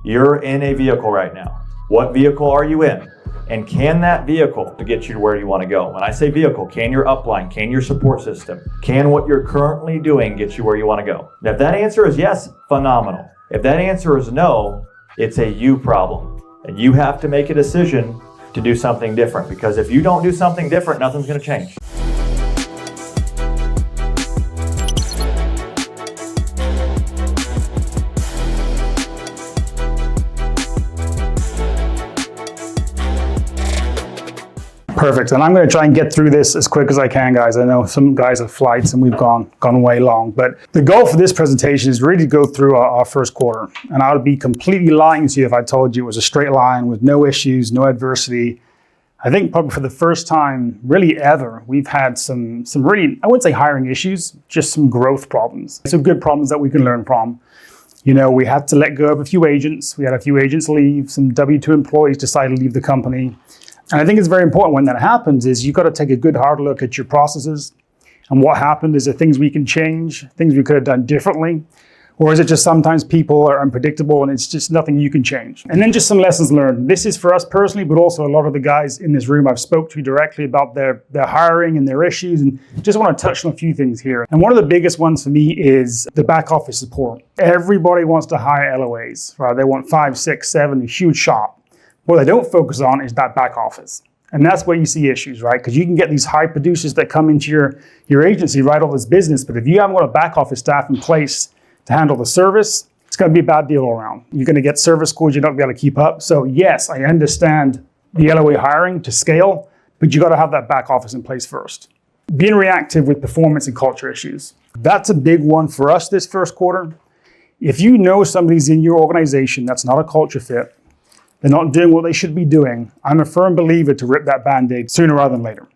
You're in a vehicle right now. What vehicle are you in? And can that vehicle to get you to where you want to go? When I say vehicle, can your upline, can your support system, can what you're currently doing get you where you want to go? And if that answer is yes, phenomenal. If that answer is no, it's a you problem. And you have to make a decision to do something different, because if you don't do something different, nothing's going to change. Perfect, and I'm going to try and get through this as quick as I can, guys. I know some guys have flights and we've gone way long, but the goal for this presentation is really to go through our first quarter. And I would be completely lying to you if I told you it was a straight line with no issues, no adversity. I think probably for the first time, really ever, we've had some really, I wouldn't say hiring issues, just some growth problems. Some good problems that we can learn from. You know, we had to let go of a few agents. We had a few agents leave. Some W-2 employees decided to leave the company. And I think it's very important when that happens is you've got to take a good hard look at your processes and what happened. Is there things we can change, things we could have done differently? Or is it just sometimes people are unpredictable and it's just nothing you can change? And then just some lessons learned. This is for us personally, but also a lot of the guys in this room I've spoke to directly about their hiring and their issues, and just want to touch on a few things here. And one of the biggest ones for me is the back office support. Everybody wants to hire LOAs, right? They want 5, 6, 7, a huge shop. What they don't focus on is that back office. And that's where you see issues, right? Because you can get these high producers that come into your agency, right, all this business, but if you haven't got a back office staff in place to handle the service, it's going to be a bad deal all around. You're going to get service scores you're not going to be able to keep up. So yes, I understand the LOA hiring to scale, but you got to have that back office in place first. Being reactive with performance and culture issues. That's a big one for us this first quarter. If you know somebody's in your organization that's not a culture fit, they're not doing what they should be doing, I'm a firm believer to rip that Band-Aid sooner rather than later.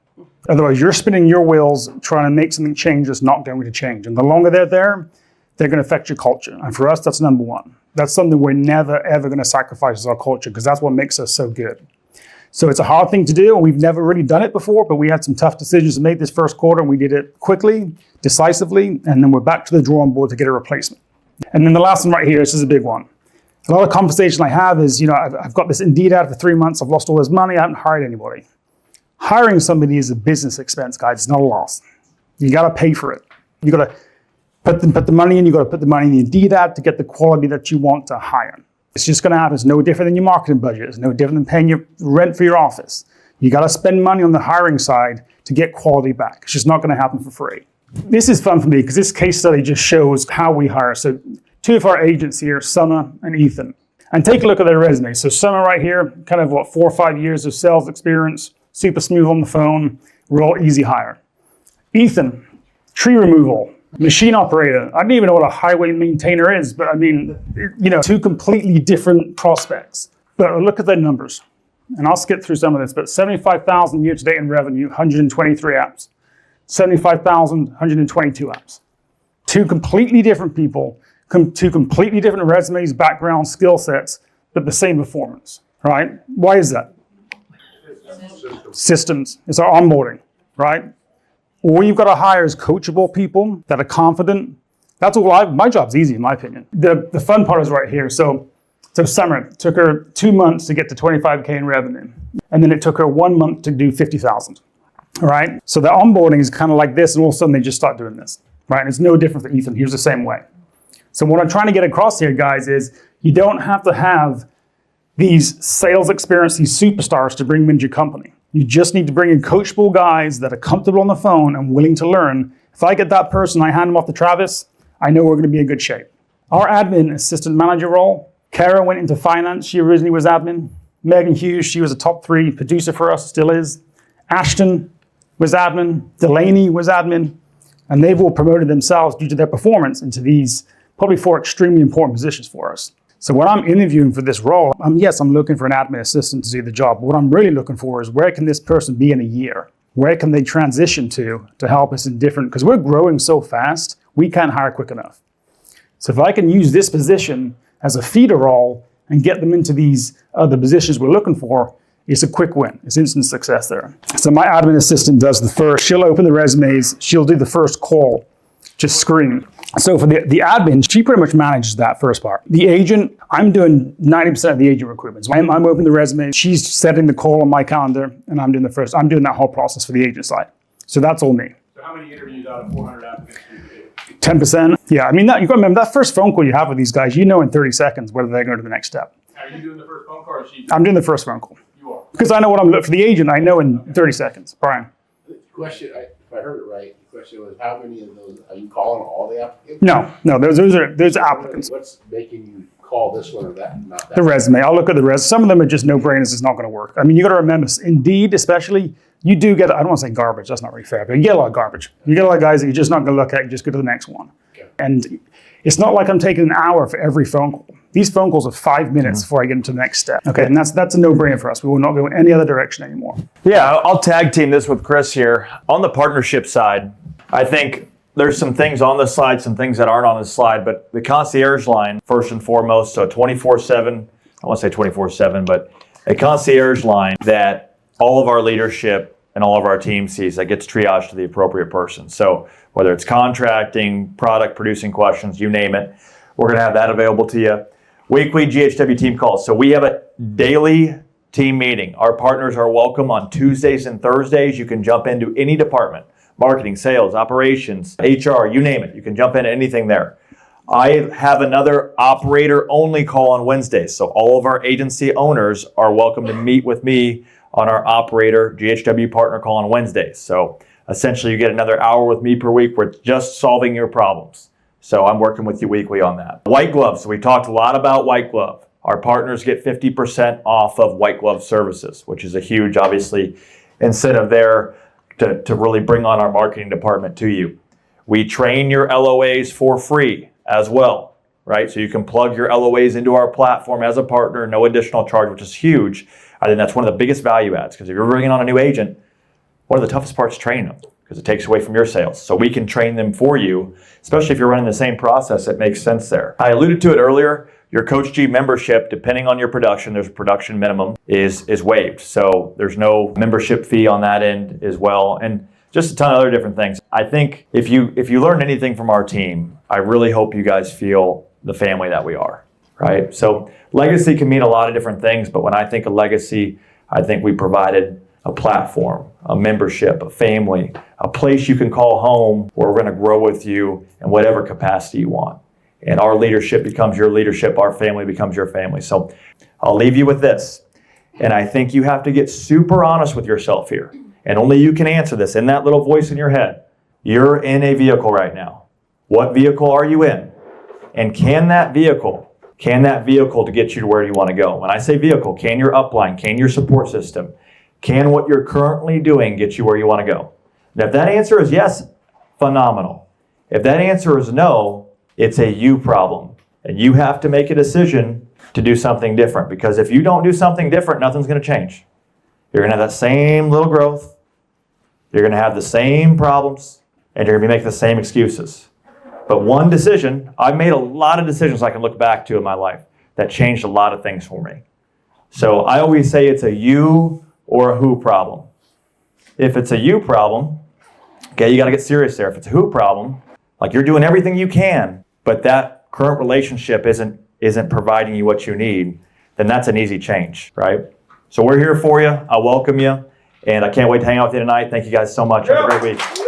Otherwise, you're spinning your wheels trying to make something change that's not going to change. And the longer they're there, they're going to affect your culture. And for us, that's number one. That's something we're never, ever going to sacrifice as our culture, because that's what makes us so good. So it's a hard thing to do, and we've never really done it before, but we had some tough decisions to make this first quarter, and we did it quickly, decisively, and then we're back to the drawing board to get a replacement. And then the last one right here, this is a big one. A lot of conversation I have is, you know, I've got this Indeed ad for 3 months, I've lost all this money, I haven't hired anybody. Hiring somebody is a business expense, guys, it's not a loss. You gotta pay for it. You gotta put the money in, you gotta put the money in the Indeed ad to get the quality that you want to hire. It's just gonna happen. It's no different than your marketing budget. It's no different than paying your rent for your office. You gotta spend money on the hiring side to get quality back. It's just not gonna happen for free. This is fun for me because this case study just shows how we hire. So 2 of our agents here, Summer and Ethan. And take a look at their resume. So Summer right here, kind of 4 or 5 years of sales experience, super smooth on the phone, real easy hire. Ethan, tree removal, machine operator. I don't even know what a highway maintainer is, but I mean, you know, 2 completely different prospects. But look at their numbers. And I'll skip through some of this, but 75,000 year to date in revenue, 123 apps. 75,000, 122 apps. 2 completely different people, 2 completely different resumes, backgrounds, skill sets, but the same performance, right? Why is that? Systems. It's our onboarding, right? All you've got to hire is coachable people that are confident. That's all my job's easy, in my opinion. The fun part is right here. So Summer, it took her 2 months to get to 25K in revenue. And then it took her 1 month to do 50,000, all right? So the onboarding is kind of like this, and all of a sudden they just start doing this, right? And it's no different for Ethan. He was the same way. So what I'm trying to get across here, guys, is you don't have to have these sales experience, these superstars to bring them into your company. You just need to bring in coachable guys that are comfortable on the phone and willing to learn. If I get that person, I hand them off to Travis, I know we're going to be in good shape. Our admin assistant manager role, Kara went into finance. She originally was admin. Megan Hughes, she was a top 3 producer for us, still is. Ashton was admin. Delaney was admin. And they've all promoted themselves due to their performance into these probably 4 extremely important positions for us. So when I'm interviewing for this role, I'm looking for an admin assistant to do the job. But what I'm really looking for is where can this person be in a year? Where can they transition to help us in different, because we're growing so fast, we can't hire quick enough. So if I can use this position as a feeder role and get them into these other positions we're looking for, it's a quick win. It's instant success there. So my admin assistant does the first, she'll open the resumes, she'll do the first call just scream. So for the admin, she pretty much manages that first part. The agent, I'm doing 90% of the agent recruitment. So I'm opening the resume, she's setting the call on my calendar, and I'm doing that whole process for the agent side. So that's all me. So how many interviews out of 400 applicants do you do? 10%. Yeah, I mean, you've got to remember, that first phone call you have with these guys, you know in 30 seconds whether they're going to the next step. Are you doing the first phone call or is she? I'm doing the first phone call. You are. Because I know what I'm looking for. The agent, I know in 30 seconds. Brian. The question, if I heard it right, the question was how many of those, are you calling all the applicants? No, those are applicants. What's making you call this one or that, not that? The resume. I'll look at the resume. Some of them are just no-brainers. It's not going to work. I mean, you got to remember, Indeed especially, you do get, I don't want to say garbage. That's not really fair, but you get a lot of garbage. You get a lot of guys that you're just not going to look at. You just go to the next one. Okay. And it's not like I'm taking an hour for every phone call. These phone calls are 5 minutes before I get into the next step. Okay, and that's a no-brainer for us. We will not go in any other direction anymore. Yeah, I'll tag team this with Chris here. On the partnership side, I think there's some things on the slide, some things that aren't on the slide, but the concierge line, first and foremost, so 24/7, I want to say 24/7, but a concierge line that all of our leadership and all of our team sees that gets triaged to the appropriate person. So whether it's contracting, product producing questions, you name it, we're going to have that available to you. Weekly GHW team calls. So we have a daily team meeting. Our partners are welcome on Tuesdays and Thursdays. You can jump into any department, marketing, sales, operations, HR, you name it. You can jump into anything there. I have another operator only call on Wednesdays. So all of our agency owners are welcome to meet with me on our operator GHW partner call on Wednesdays. So essentially you get another hour with me per week where it's just solving your problems. So I'm working with you weekly on that. White gloves. So we talked a lot about white glove. Our partners get 50% off of white glove services, which is a huge, obviously, incentive there to really bring on our marketing department to you. We train your LOAs for free as well, right? So you can plug your LOAs into our platform as a partner, no additional charge, which is huge. I think that's one of the biggest value adds, because if you're bringing on a new agent, one of the toughest parts is training them, because it takes away from your sales. So we can train them for you, especially if you're running the same process. It makes sense there. I alluded to it earlier. Your CoachG membership, depending on your production, there's a production minimum, is waived. So there's no membership fee on that end as well, and just a ton of other different things. I think if you learn anything from our team, I really hope you guys feel the family that we are, right? So legacy can mean a lot of different things, but when I think of legacy, I think we provided a platform, a membership, a family, a place you can call home where we're going to grow with you in whatever capacity you want. And our leadership becomes your leadership, our family becomes your family. So I'll leave you with this. And I think you have to get super honest with yourself here. And only you can answer this in that little voice in your head. You're in a vehicle right now. What vehicle are you in? And can that vehicle to get you to where you want to go? When I say vehicle, can your upline, can your support system, can what you're currently doing get you where you want to go? And if that answer is yes, phenomenal. If that answer is no, it's a you problem. And you have to make a decision to do something different, because if you don't do something different, nothing's going to change. You're going to have that same little growth. You're going to have the same problems, and you're going to be making the same excuses. But one decision, I've made a lot of decisions I can look back to in my life that changed a lot of things for me. So I always say it's a you or a who problem. If it's a you problem, okay, you got to get serious there. If it's a who problem, like you're doing everything you can, but that current relationship isn't providing you what you need, then that's an easy change, right? So we're here for you. I welcome you, and I can't wait to hang out with you tonight. Thank you guys so much. Have a great week.